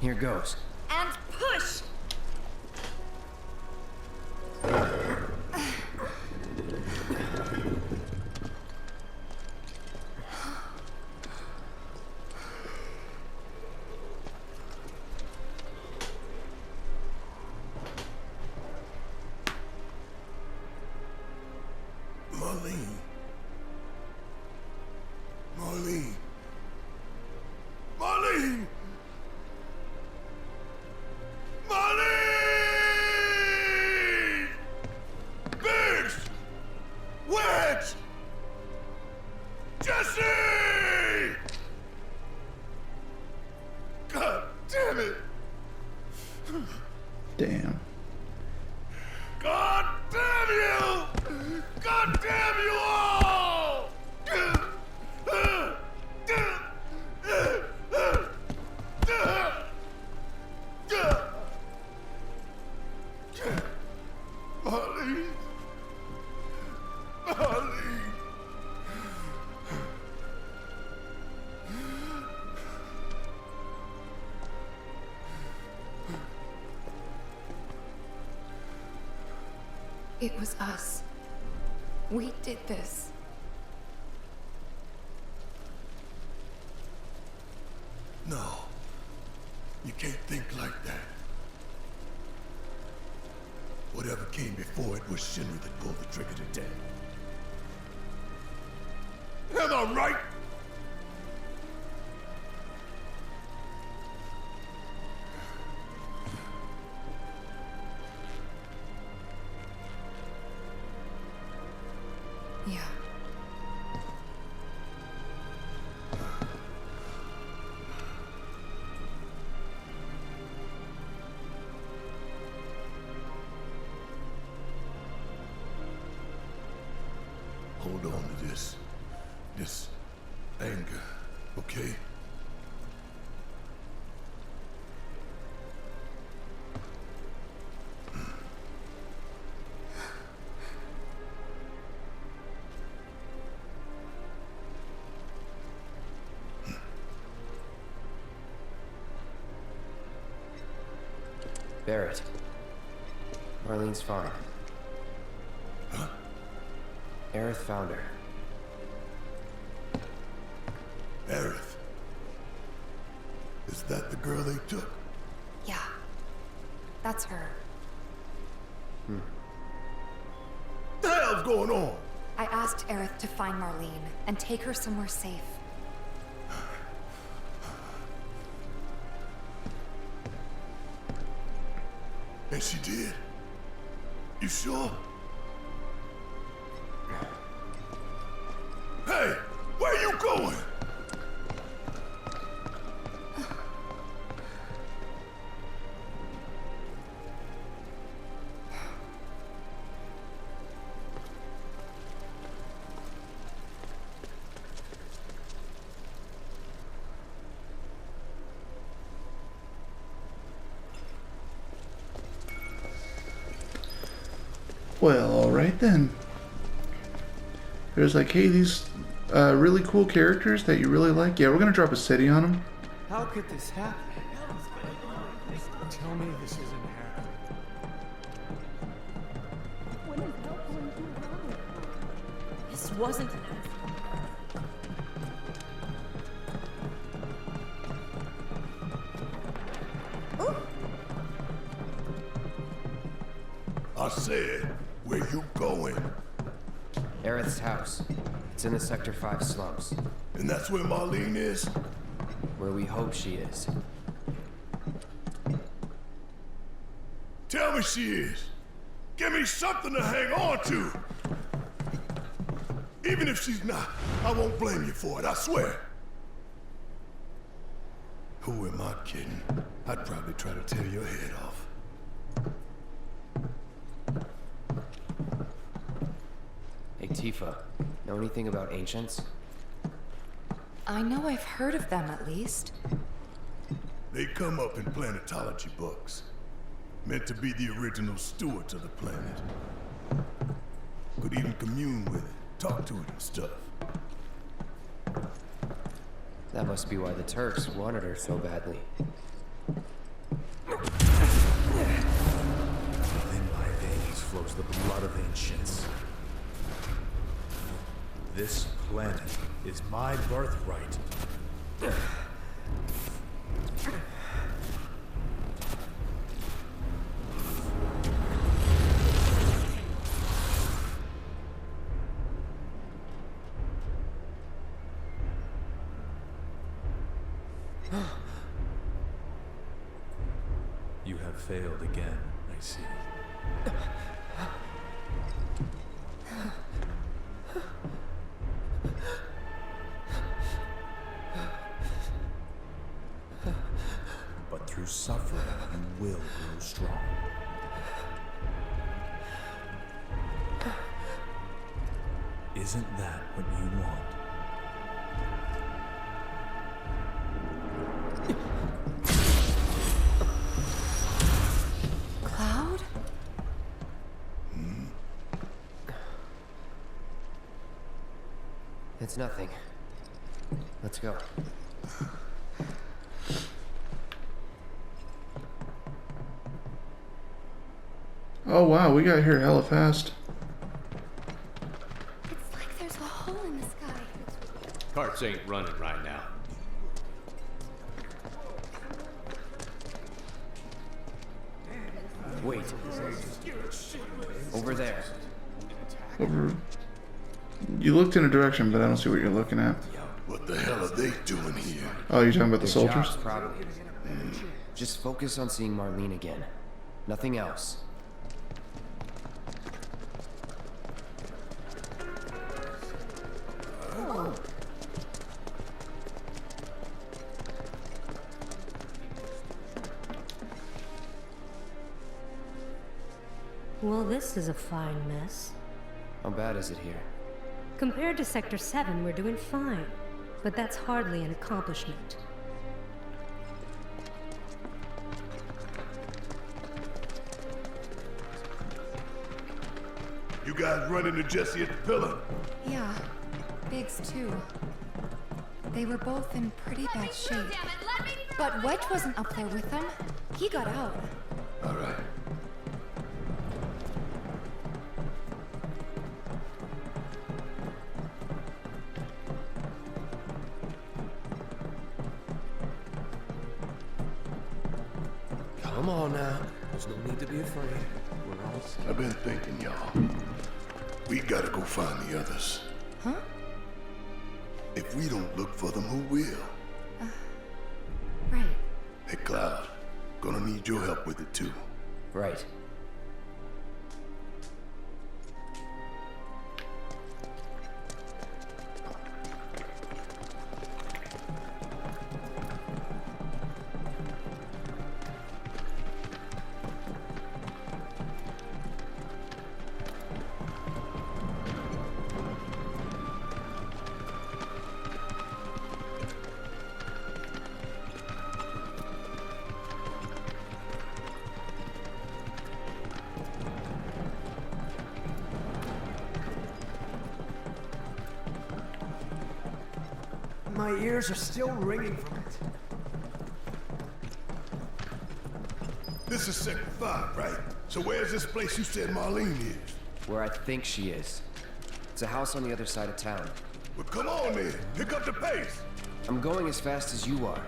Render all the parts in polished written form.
Here goes. And push! Marlene. Marlene. Marlene! Marlene! Biggs! Wedge! Jesse! God damn it! Damn. God damn you! God damn you all! Marlene. Marlene. It was us. We did this. No. You can't think like that. Whatever came before it was Shinra that pulled the trigger today. Am I right? Yeah. Hold on to this anger, okay? Barrett. Marlene's fine. Huh? Aerith found her. Aerith. Is that the girl they took? Yeah. That's her. What the hell's going on? I asked Aerith to find Marlene and take her somewhere safe. And she did? You sure? Hey, where you going? Well, alright then. There's like, hey, these really cool characters that you really like. Yeah, we're gonna drop a city on them. How could this happen? Tell me this isn't happening. This wasn't an accident. I said, where you going? Aerith's house. It's in the Sector 5 slums. And that's where Marlene is? Where we hope she is. Tell me she is. Give me something to hang on to. Even if she's not, I won't blame you for it, I swear. Who am I kidding? I'd probably try to tear your head off. Hey, Tifa. Know anything about ancients? I know I've heard of them at least. They come up in planetology books. Meant to be the original stewards of the planet. Could even commune with it, talk to it and stuff. That must be why the Turks wanted her so badly. flows the blood of ancients. This planet is my birthright. You have failed again, I see. But through suffering, you will grow strong. Isn't that what you want? Cloud? It's nothing. Let's go. Oh wow, we got here hella fast. It's like there's a hole in the sky. Carts ain't running right now. Wait. Over there. Over. You looked in a direction, but I don't see what you're looking at. What the hell are they doing here? Oh, you're talking about the Their soldiers? jobs, probably. Just focus on seeing Marlene again. Nothing else. Well, this is a fine mess. How bad is it here? Compared to Sector 7, we're doing fine. But that's hardly an accomplishment. You guys run into Jesse at the pillar? Yeah, Biggs too. They were both in pretty bad shape. But Wedge wasn't up there with them. He got out. All right. Come on now. There's no need to be afraid. We're all safe. I've been thinking, y'all. We gotta go find the others. Huh? If we don't look for them, who will? Right. Hey, Cloud. Gonna need your help with it, too. Right. My ears are still ringing from it. This is Sector 5, right? So where's this place you said Marlene is? Where I think she is. It's a house on the other side of town. Well, come on then. Pick up the pace. I'm going as fast as you are.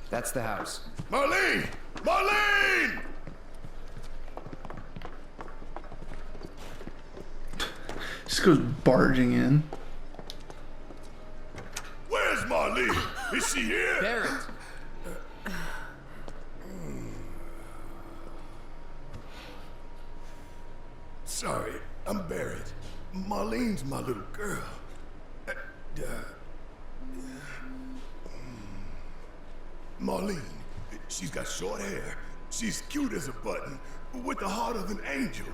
That's the house. Marlene! Marlene! Just goes barging in. Where's Marlene? Is she here? Barrett! Sorry, I'm Barrett. Marlene's my little girl. Marlene, She's got short hair. She's cute as a button, with the heart of an angel.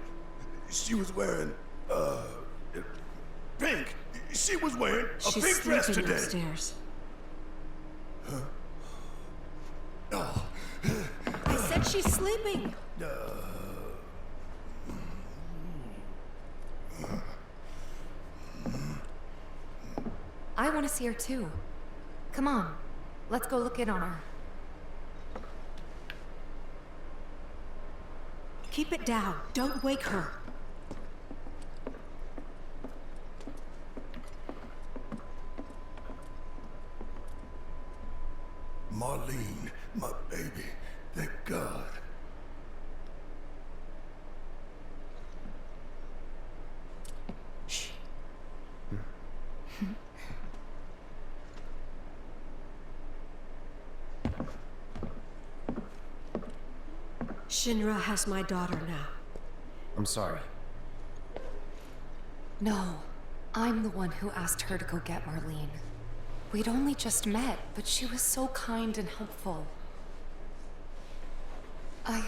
She was wearing, pink. She was wearing a She's pink dress sleeping today. upstairs. Oh, I said she's sleeping. I want to see her too. Come on, let's go look in on her. Keep it down. Don't wake her. Marlene, my baby. Thank God. Shh. Shinra has my daughter now. I'm sorry. No, I'm the one who asked her to go get Marlene. We'd only just met, but she was so kind and helpful. I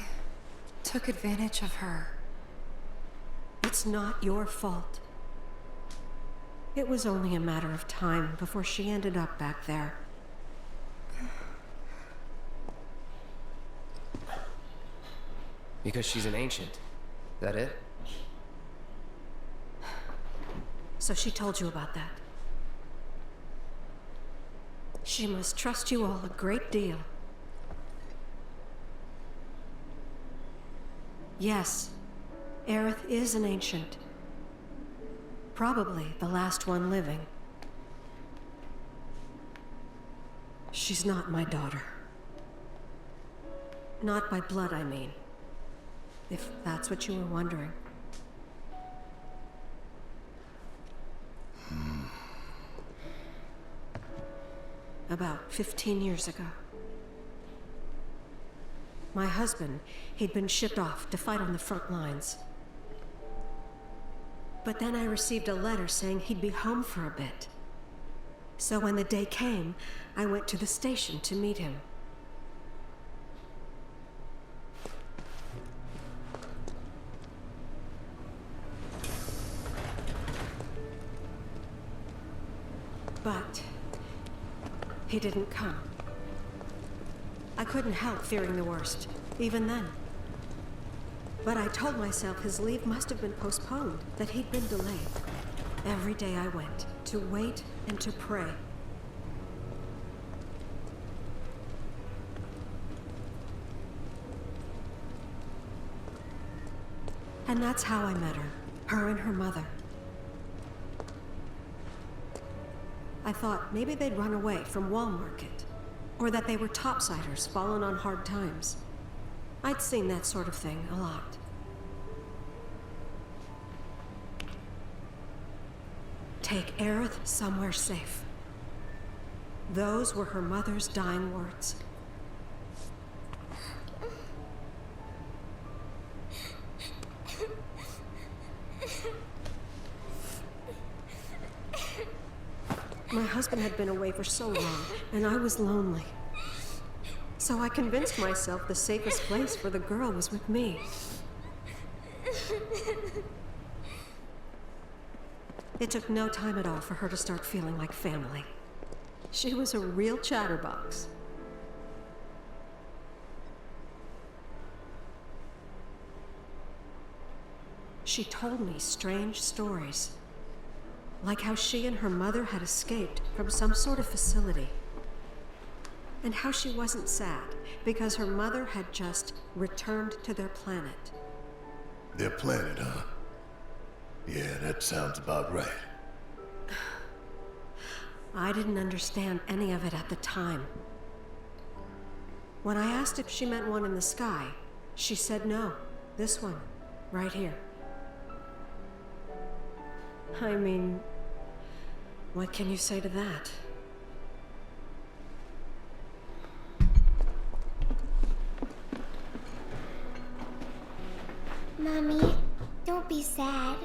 took advantage of her. It's not your fault. It was only a matter of time before she ended up back there. Because she's an ancient. That it? So she told you about that. She must trust you all a great deal. Yes, Aerith is an ancient. Probably the last one living. She's not my daughter. Not by blood, I mean. If that's what you were wondering. About 15 years ago. My husband, he'd been shipped off to fight on the front lines. But then I received a letter saying he'd be home for a bit. So when the day came, I went to the station to meet him. But he didn't come. I couldn't help fearing the worst, even then. But I told myself his leave must have been postponed, that he'd been delayed. Every day I went, to wait and to pray. And that's how I met her and her mother. I thought maybe they'd run away from Wall Market, or that they were topsiders fallen on hard times. I'd seen that sort of thing a lot. Take Aerith somewhere safe. Those were her mother's dying words. My husband had been away for so long, and I was lonely. So I convinced myself the safest place for the girl was with me. It took no time at all for her to start feeling like family. She was a real chatterbox. She told me strange stories. Like how she and her mother had escaped from some sort of facility. And how she wasn't sad because her mother had just returned to their planet. Their planet, huh? Yeah, that sounds about right. I didn't understand any of it at the time. When I asked if she meant one in the sky, she said no. This one, right here. I mean, what can you say to that? Mommy, don't be sad.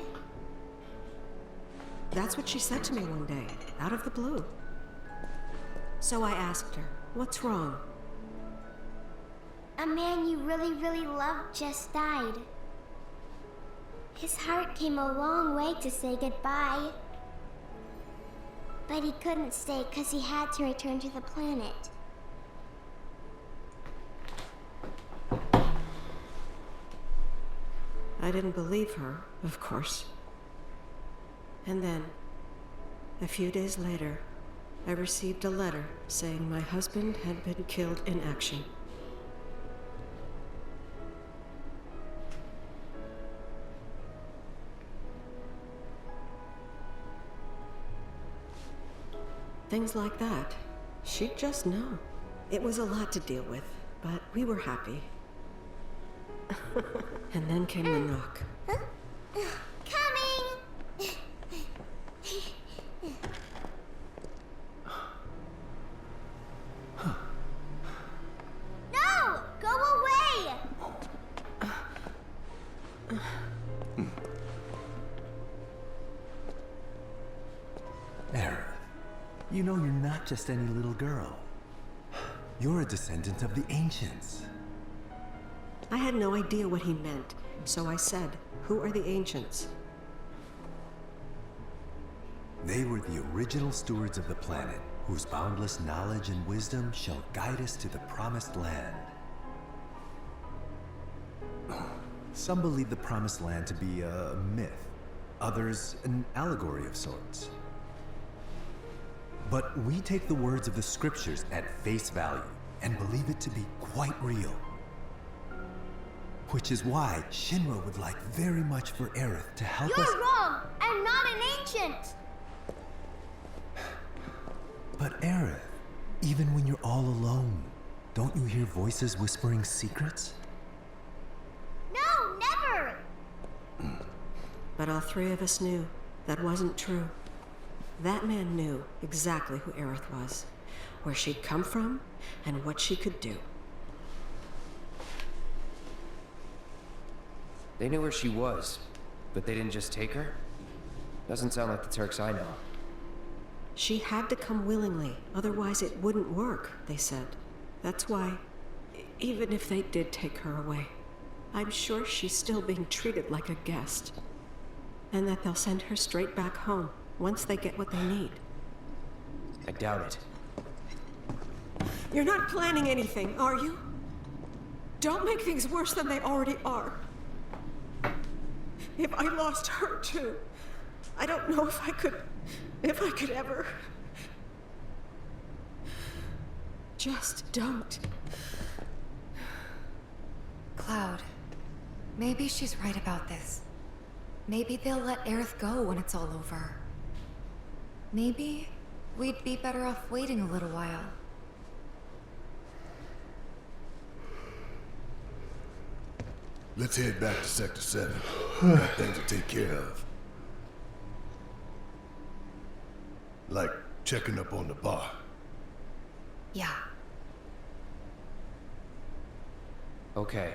That's what she said to me one day, out of the blue. So I asked her, what's wrong? A man you really, really loved just died. His heart came a long way to say goodbye. But he couldn't stay because he had to return to the planet. I didn't believe her, of course. And then, a few days later, I received a letter saying my husband had been killed in action. Things like that. She'd just know. It was a lot to deal with, but we were happy. And then came the knock. Coming! No! Go away! Aerith, you know you're not just any little girl. You're a descendant of the Ancients. I had no idea what he meant, so I said, "Who are the Ancients?" They were the original stewards of the planet, whose boundless knowledge and wisdom shall guide us to the Promised Land. Some believe the Promised Land to be a myth, others an allegory of sorts. But we take the words of the scriptures at face value and believe it to be quite real. Which is why Shinra would like very much for Aerith to help us— You're wrong! I'm not an ancient! But Aerith, even when you're all alone, don't you hear voices whispering secrets? No, never! But all three of us knew that wasn't true. That man knew exactly who Aerith was, where she'd come from, and what she could do. They knew where she was, but they didn't just take her? Doesn't sound like the Turks I know. She had to come willingly, otherwise it wouldn't work, they said. That's why, even if they did take her away, I'm sure she's still being treated like a guest. And that they'll send her straight back home, once they get what they need. I doubt it. You're not planning anything, are you? Don't make things worse than they already are. If I lost her too, I don't know if I could ever. Just don't. Cloud, maybe she's right about this. Maybe they'll let Aerith go when it's all over. Maybe we'd be better off waiting a little while. Let's head back to Sector 7. Got things to take care of. Like checking up on the bar. Yeah. Okay.